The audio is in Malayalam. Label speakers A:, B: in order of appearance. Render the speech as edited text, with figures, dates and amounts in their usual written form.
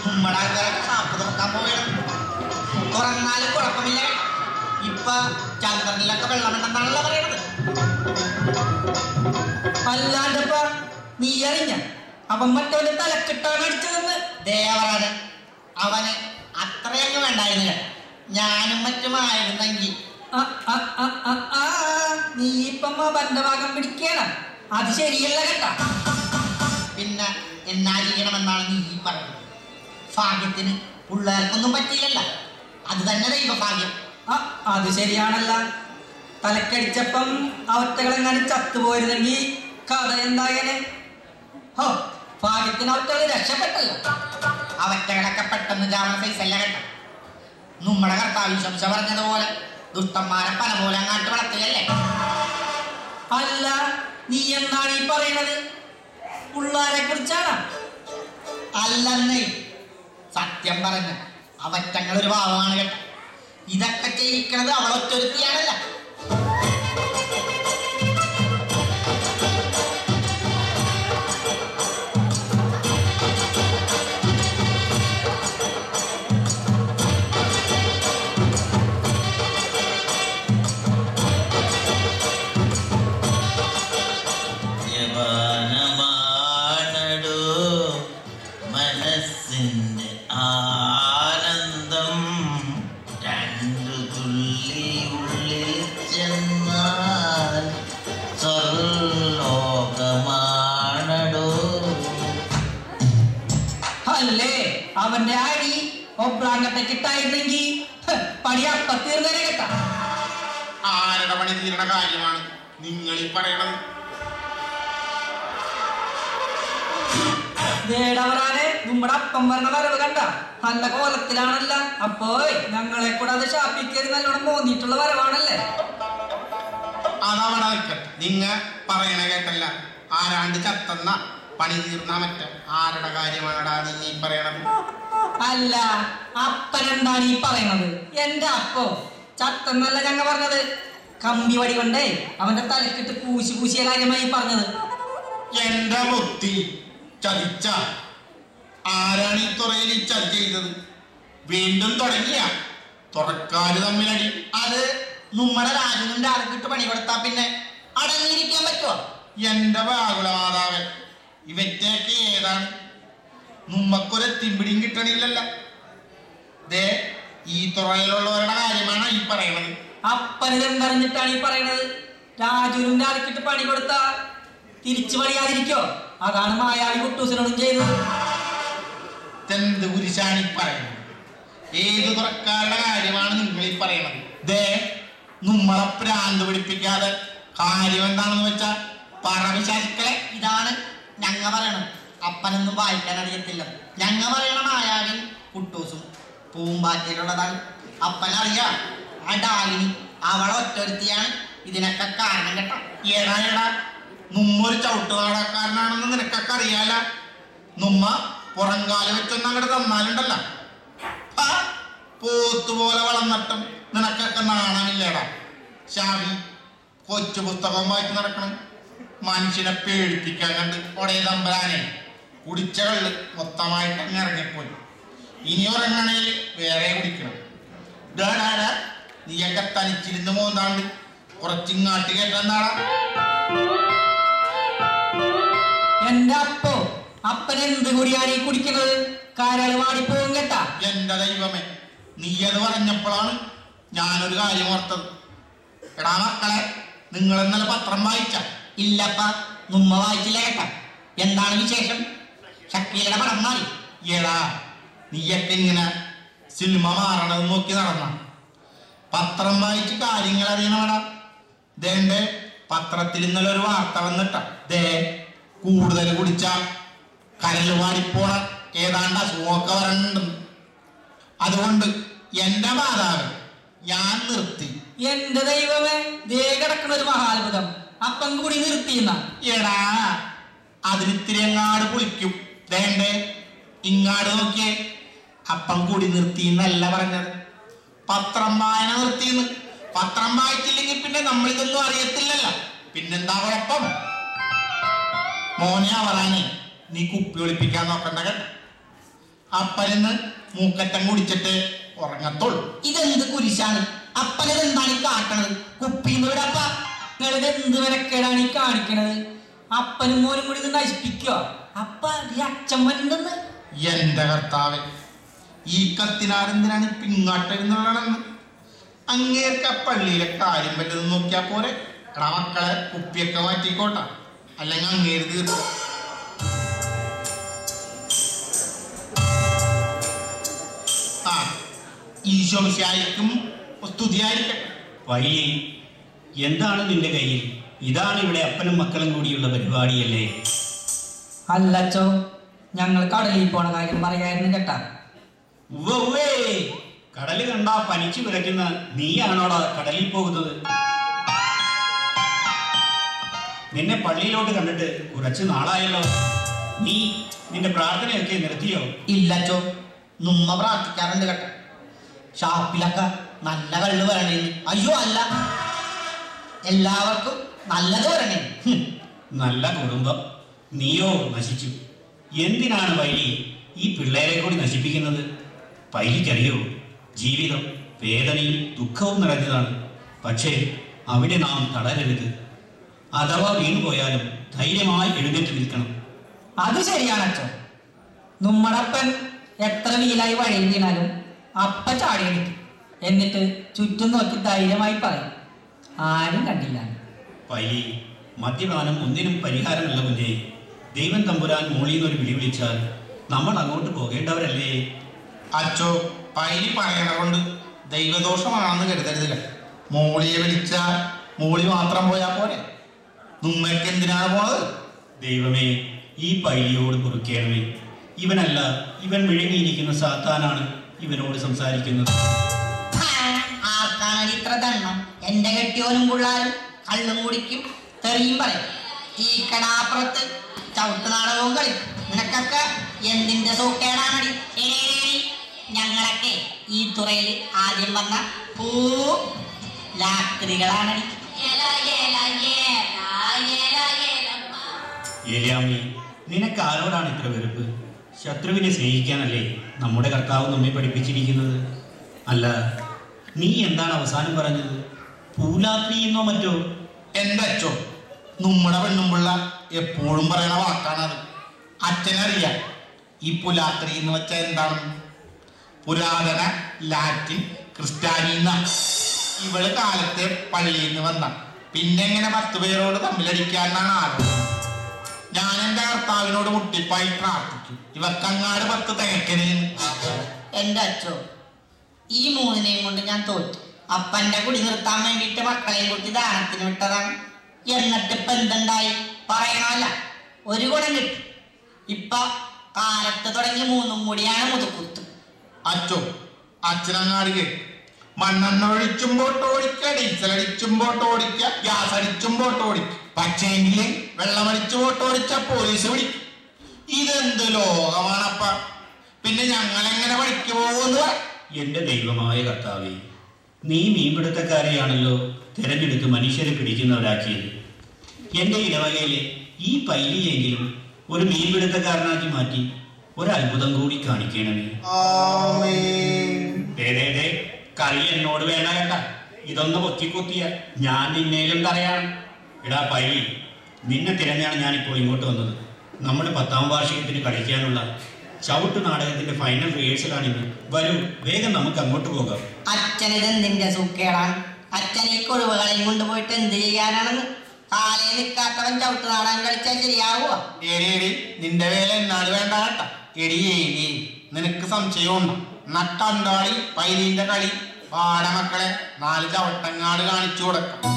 A: നമ്മുടെ ആൾക്കാരൊക്കെ ഷാപ്പ് തുറക്കാൻ പോവുകയാണ്. തുറന്നാലും കുഴപ്പമില്ല. ഇപ്പൊ ചന്ദ്രനിലൊക്കെ വെള്ളമുണ്ടെന്നാണല്ലോ പറയണത്.
B: അല്ലാണ്ടപ്പ നീ അറിഞ്ഞ അവൻ മറ്റവന്റെ തലക്കെട്ടാണ് അടിച്ചതെന്ന്.
A: ദേവരാജൻ അവന് അത്രയൊക്കെ വേണ്ടായിരുന്നു കേട്ടോ. ഞാനും മറ്റുമായിരുന്നെങ്കിൽ.
B: നീ ഇപ്പം അവന്റെ ഭാഗം പിടിക്കണം. അത് ശരിയല്ല കേട്ടാ.
A: പിന്നെ എന്നാ ചെയ്യണമെന്നാണ് നീ പറയുന്നത്? ഭാഗ്യത്തിന് പിള്ളേർക്കൊന്നും പറ്റിയില്ലല്ല. അത് തന്നെ ദൈവഭാഗ്യം.
B: അത് ശരിയാണല്ല. തലക്കടിച്ചപ്പം അവറ്റകളെങ്ങാനും ചത്തുപോയിരുന്നെങ്കിൽ കഥ എന്തായനെ? ഹോ, ഭാഗ്യത്തിന് അവറ്റകൾ രക്ഷപ്പെട്ടല്ലോ.
A: അവറ്റകളൊക്കെ പെട്ടെന്ന് ചാവണ സൈസല്ല കേട്ടോ. നമ്മുടെ കർത്താവ് ശംസ പറഞ്ഞതുപോലെ ദുഷ്ടന്മാരെ പല പോലെ അങ്ങാട്ട് വളർത്തുകയല്ലേ.
B: അല്ല, നീ എന്താണ് ഈ പറയണത്? പിള്ളേരെ കുറിച്ചാണ്?
A: അല്ലെന്നേ, സത്യം പറഞ്ഞ അവറ്റങ്ങൾ ഒരു പാവമാണ് കേട്ടോ. ഇതൊക്കെ ചെയ്യിക്കണത് അവളൊറ്റൊരുത്തിയാണല്ല.
C: മനസ്സിന്റെ ആനന്ദം രണ്ടു തുള്ളി ഉള്ളിൽ ചെന്നാൽ സ്വർലോകമാണടോ.
B: അല്ലേ, അവന്റെ അടി ഒബ്രാങ്കത്തെ കിട്ടായിരുന്നെങ്കിൽ പണി അപ്പ തീർന്നേനെ കേട്ടാ.
D: ആരുടെ പണി തീരണ കാര്യമാണ് നിങ്ങൾ ഈ പറയണത്?
B: ദേടവരാനെ നമ്മുടെ അപ്പം പറഞ്ഞ വരവ് കണ്ട നല്ല കോലത്തിലാണല്ല. അപ്പോ ഞങ്ങളെ കൂടെ അത് ഷാപ്പിക്കേറി നല്ലോണം മോന്നിട്ടുള്ള വരവാണല്ലേ.
D: അതവിടെ നിൽക്കട്ടെ. നിങ്ങ പറയണ കേട്ടല്ല, ആരാണ്ട് ചത്തന്ന പണി തീർന്ന മറ്റ ആരുടെ കാര്യമാണടാ നീ പറയണത്?
B: അല്ല, അപ്പനെന്താണ് ഈ പറയണത്? എന്റെ അപ്പോ ചത്തെന്നല്ല ഞങ്ങ പറഞ്ഞത്. കമ്പി വടി കൊണ്ടേ അവന്റെ തലക്കിട്ട് പൂശിയ കാര്യമായി പറഞ്ഞത്.
D: എന്റെ ബുദ്ധി ചതിച്ച ആരാണ് ഈ തുറയിൽ ഈ ചതി ചെയ്തത്? വീണ്ടും തുടങ്ങിയ തുറക്കാര് തമ്മിലടി.
A: അത് നമ്മുടെ രാജുവിന്റെ ആൾക്കിട്ട് പണി കൊടുത്താ പിന്നെ അടങ്ങിയിരിക്കാൻ പറ്റുമോ?
D: എന്റെ ബാകുല മാതാവൻ, ഇവറ്റേക്ക് ഏതാണ്? നമ്മക്കൊരു തിമ്പിടിയും കിട്ടണില്ലല്ല. ദേ, ഈ തുറയിലുള്ളവരുടെ കാര്യമാണ് ഈ പറയണത്.
B: അപ്പനെന്തറിഞ്ഞിട്ടാണ് ഈ പറയണത്? രാജുവിന്റെ ആൾക്കിട്ട് പണി കൊടുത്താ തിരിച്ചു പണിയാതിരിക്കോ? അതാണ് മായാവി കുട്ടൂസിനോടും ചെയ്തത്.
D: എന്ത് കുരിശാണ് ഈ പറയുന്നത്? ഏത് തുറക്കാരുടെ കാര്യമാണ് നിങ്ങൾ ഈ പറയണത്? ദേ, നമ്മളെ പ്രാന്ത് പിടിപ്പിക്കാതെ കാര്യം എന്താണെന്ന് വെച്ചാ പറവിശാസിക്കളെ.
A: ഇതാണ് ഞങ്ങ പറയണത്. അപ്പനൊന്നും വായിക്കാൻ അറിയത്തില്ല. ഞങ്ങ പറയണ മായാവി കുട്ടൂസും പൂമ്പാറ്റയിലുള്ളതാണ്. അപ്പനറിയാം ആ ഡാലിനി അവളൊറ്റൊരുത്തിയാണ് ഇതിനൊക്കെ കാരണം കേട്ടോ.
D: ഏടാ ഏടാ, നമ്മൊരു ചവിട്ടുനാടക്കാരനാണെന്ന് നിനക്കൊക്കെ അറിയാല. നമ്മ പുറംകാല് വെച്ചൊന്നും അങ്ങോട്ട് തന്നാലുണ്ടല്ല, പോത്തുപോലെ വളർന്നിട്ടും നിനക്കൊക്കെ നാണമില്ലേടാ. ശാവി കൊച്ചു പുസ്തകം വായിച്ച് നടക്കണം. മനുഷ്യനെ പേടിപ്പിക്കാൻ കണ്ട് ഒടേ തമ്പരാനെ കുടിച്ച കള്ള് മൊത്തമായിട്ട് അങ്ങ് ഇറങ്ങിപ്പോയി. ഇനി ഉറങ്ങണേൽ വേറെ കുടിക്കണം. ഡാടാ, നീയൊക്കെ തനിച്ചിരുന്ന് മോന്താണ്ട് കുറച്ചിങ്ങാട്ട് കേട്ടെന്താടാ.
B: എന്റെ അപ്പനെന്ത് കൂടിയാണ് ഈ കുടിക്കുന്നത്? കാരാള് വാടിപ്പോവും കേട്ടാ.
D: എന്റെ ദൈവമേ, നീ അത് പറഞ്ഞപ്പോഴാണ് ഞാനൊരു കാര്യം ഓർത്തത്. എടാ മക്കളെ, നിങ്ങൾ ഇന്നലെ പത്രം വായിച്ച?
A: ഇല്ലപ്പ, നമ്മ വായിച്ചില്ല കേട്ടാ. എന്താണ് വിശേഷം? ഷക്കീലയുടെ പടം മാറി.
D: എടാ, നീയൊക്കെ ഇങ്ങനെ സിനിമ മാറണത് നോക്കി നടന്ന പത്രം വായിച്ച് കാര്യങ്ങൾ അറിയണമടാ. ദേണ്ടേ, പത്രത്തിൽ ഇന്നലെ ഒരു വാർത്ത വന്നിട്ട. ദേ, കൂടുതൽ കുടിച്ച കരല് വാടിപ്പോണ ഏതാണ്ട് അസുഖമൊക്കെ വരണ്ടെന്ന്. അതുകൊണ്ട് എന്റെ മാതാവ് ഞാൻ നിർത്തി.
B: എന്റെ ദൈവമേ, ദേ കിടക്കണ ഒരു മഹാത്ഭുതം. അപ്പം കൂടി നിർത്തിയെന്ന.
D: എടാ, അതിനിത്തിരി എങ്ങാട് കുളിക്കും. ദേണ്ടേ, ഇങ്ങാട് നോക്കിയേ. അപ്പം കൂടി നിർത്തി എന്നല്ല പറഞ്ഞത്, പത്രം വായന നിർത്തിയെന്ന്. പത്രം വായിച്ചില്ലെങ്കിൽ പിന്നെ നമ്മളിതൊന്നും അറിയത്തില്ലല്ലോ. പിന്നെന്താ കുഴപ്പം? മോനെ അവറാനെ, നീ കുപ്പി ഒളിപ്പിക്കാൻ നോക്കണ്ട കേട്ടോ. അപ്പനെന്ന് മൂക്കറ്റം കുടിച്ചിട്ട് ഉറങ്ങത്തുള്ളൂ.
A: ഇതെന്ത് കുരിശാണ്? അപ്പനത് എന്താണ് ഈ കാട്ടണത്? കുപ്പിന്ന് വിടപ്പ.
B: നിങ്ങളിത് എന്ത് വിലക്കേടാണ് ഈ കാണിക്കണത്? അപ്പനും മോനും കൂടി ഇത് നശിപ്പിക്കുക. അപ്പ ഈ അച്ഛൻ വന്നെന്ന്.
D: എന്റെ കർത്താവ്, ഈ കത്തിനാരെന്തിനാണ് പിങ്ങാട്ടെഴുന്നള്ളണെന്ന്? അങ്ങേർക്ക് ആ പള്ളിയിലെ കാര്യം പറ്റുന്നത് നോക്കിയാ പോരെ. എടാ മക്കളെ, കുപ്പിയൊക്കെ മാറ്റിക്കോട്ട, അല്ലെങ്കിൽ അങ്ങേര് തീർക്കും. ആ, ഈശോമിശിഹായ്ക്കും സ്തുതിയായിരിക്കട്ടെ.
E: വൈലി, എന്താണ് നിന്റെ കയ്യിൽ? ഇതാണ് ഇവിടെ അപ്പനും മക്കളും കൂടിയുള്ള പരിപാടിയല്ലേ?
B: അല്ലച്ചോ, ഞങ്ങൾ കടലിൽ പോണ കാര്യം പറയായിരുന്നു കേട്ടാ.
E: ഉവ്വേ, കടല് കണ്ടാ പനിച്ചു വിറയ്ക്കുന്ന നീയാണോടാ കടലിൽ പോകുന്നത്? നിന്നെ പള്ളിയിലോട്ട് കണ്ടിട്ട് കുറച്ച് നാളായല്ലോ. നീ നിന്റെ പ്രാർത്ഥനയൊക്കെ നിർത്തിയോ?
A: ഇല്ലച്ചോ, നമ്മ പ്രാർത്ഥിക്കാറുണ്ട് കേട്ടോ. ഷാപ്പിലൊക്കെ നല്ല കള്ള് വരണേ. അയ്യോ അല്ല, എല്ലാവർക്കും നല്ലത് വരണേ.
E: നല്ല കുടുംബം. നീയോ നശിച്ചു. എന്തിനാണ് വൈലി ഈ പിള്ളേരെ കൂടി നശിപ്പിക്കുന്നത്? പൈലിക്കറിയോ, ജീവിതം വേദനയും ദുഃഖവും നിറഞ്ഞതാണ്. പക്ഷേ അവിടെ നാം തളരരുത്. അഥവാ വീണുപോയാലും ധൈര്യമായി എഴുന്നേറ്റ് നിൽക്കണം.
B: അത് ശരിയാണച്ചോ. നമ്മടപ്പൻ എത്ര വീലായി വഴിയിൽ വീണാലും അപ്പ ചാടി എടുക്കും. എന്നിട്ട് ചുറ്റും നോക്കി ധൈര്യമായി പറയും, ആരും കണ്ടില്ല.
E: പൈലി, മദ്യപാനം ഒന്നിനും പരിഹാരമല്ല കുഞ്ഞേ. ദൈവം തമ്പുരാൻ മോളിന്നൊരു വിളി വിളിച്ചാൽ നമ്മൾ അങ്ങോട്ട് പോകേണ്ടവരല്ലേ?
D: അച്ചോ, പൈലി പറയണ കൊണ്ട് ദൈവദോഷമാണെന്ന് കരുതരുത്. മോളിയെ വിളിച്ചാൽ മോളി മാത്രം പോയാൽ പോരെ. നമ്മൾക്ക് എന്തിനാണ് പോണത്?
E: ദൈവമേ, ഈ പൈലിയോട് പൊറുക്കേണമേ. ഇവനല്ല, ഇവൻ വിഴുങ്ങിയിരിക്കുന്ന സാത്താനാണ് ഇവനോട് സംസാരിക്കുന്നത്.
A: ആർക്കാണ് ഇത്ര ദണ്ണം? എന്റെ കെട്ടിയോനും പിള്ളാരും കള്ളും കുടിക്കും, തെറിയും പറയും. ഈ കടാപ്പുറത്ത് ചവിട്ട് നാടകവും കളിക്കും. നിനക്കൊക്കെ എന്തിന്റെ സൂക്കേടാണടി? ഞങ്ങളൊക്കെ ഈ തുറയിൽ ആദ്യം വന്ന ലാക്രികളാണടി.
E: ഏലിയാമ്മേ, നിനക്ക് ആരോടാണ് ഇത്ര വെറുപ്പ്? ശത്രുവിനെ സ്നേഹിക്കാനല്ലേ നമ്മുടെ കർത്താവ് നമ്മെ പഠിപ്പിച്ചിരിക്കുന്നത്? അല്ല, നീ എന്താണ് അവസാനം പറഞ്ഞത്? പൂലാത്രി എന്നോ മറ്റോ?
D: എന്റെ അച്ചോ, നമ്മുടെ പെണ്ണുമ്പിള്ള എപ്പോഴും പറയണ വാക്കാണത്. അച്ഛനറിയാം ഈ പുലാത്രി എന്ന് വെച്ചാൽ എന്താണ്? പുരാതന ലാറ്റിൻ ക്രിസ്ത്യാനിന്ന. ഇവള് കാലത്തെ പള്ളിയിൽ നിന്ന് വന്ന പിന്നെ എങ്ങനെ 10 പേരോട് തമ്മിലടിക്കാനാണ് ആലോചന. ഞാൻ എന്റെ കർത്താവിനോട് മുട്ടിപ്പായി പ്രാർത്ഥിക്കും, ഇവക്കങ്ങാട് 10 തികക്കണേന്ന്.
A: എന്റെ അച്ചോ, ഈ 3 കൊണ്ട് ഞാൻ തോറ്റു. അപ്പന്റെ കുടി നിർത്താൻ വേണ്ടിയിട്ട് മക്കളെയും കുട്ടി ദാനത്തിന് വിട്ടതാണ്. എന്നിട്ട് ഇപ്പൊ എന്തുണ്ടായി പറയണമല്ല, ഒരു ഗുണം കിട്ടി. ഇപ്പൊ കാലത്ത് തുടങ്ങി 3 കൂടിയാണ് മുതുക്കുത്ത്.
D: അച്ചോ, അച്ഛനങ്ങാട് കേട്ടു. മണ്ണെണ്ണ ഒഴിച്ചുമ്പോട്ടോടിക്ക, ഡീസലടിച്ചുമ്പോട്ടോടിക്ക, ഗ്യാസ് അടിച്ചുമ്പോട്ടോടിക്ക. പക്ഷേങ്കില് വെള്ളമടിച്ചുമ്പോട്ടോടിച്ച പോലീസ് പിടിക്കും. ഇതെന്ത് ലോകമാണപ്പ? പിന്നെ ഞങ്ങളെങ്ങനെ പഠിക്കു പോകുന്നു?
E: എന്റെ ദൈവമായ കർത്താവേ, നീ മീൻപിടുത്തക്കാരെയാണല്ലോ തിരഞ്ഞെടുത്ത് മനുഷ്യരെ പിടിക്കുന്നവരാക്കിയത്. എന്റെ ഇടവകയിലെ ഈ പൈലിയെങ്കിലും ഒരു മീൻപിടുത്തക്കാരനാക്കി മാറ്റി ഒരത്ഭുതം കൂടി കാണിക്കണമേ. കളി എന്നോട് വേണ്ട കേട്ട. ഇതൊന്ന് പൊത്തിക്കൊത്തിയ ഞാൻ നിന്നേലും തറയാണ്. എടാ പൈലി, നിന്നെ തിരഞ്ഞാണ് ഞാനിപ്പോൾ ഇങ്ങോട്ട് വന്നത്. നമ്മുടെ 10ാം വാർഷികത്തിന് കളിക്കാനുള്ള ചവിട്ട് നാടകത്തിന്റെ ഫൈനൽ റിഹേഴ്സലാണിന്ന്. വരൂ, വേഗം നമുക്ക് അങ്ങോട്ട് പോകാം.
A: അച്ഛനിത് എന്തിന്റെ സൂക്കേടാണ്? അച്ഛൻ ഈ കൊഴുവുകളെയും കൊണ്ടുപോയിട്ട് എന്ത് ചെയ്യാനാണെന്ന്? കാലേ നിൽക്കാത്തവൻ ചവിട്ട് നാടകം കളിച്ചാൽ ശരിയാവുക?
D: എടി, നിന്റെ വേല എന്നാട് വേണ്ട കേട്ട. എടി, നിനക്ക് സംശയമുണ്ടോ? നട്ടണ്ടാളി പൈലിന്റെ കളി പാടമക്കളെ 4 ചവിട്ടങ്ങാട് കാണിച്ചു കൊടുക്കാം.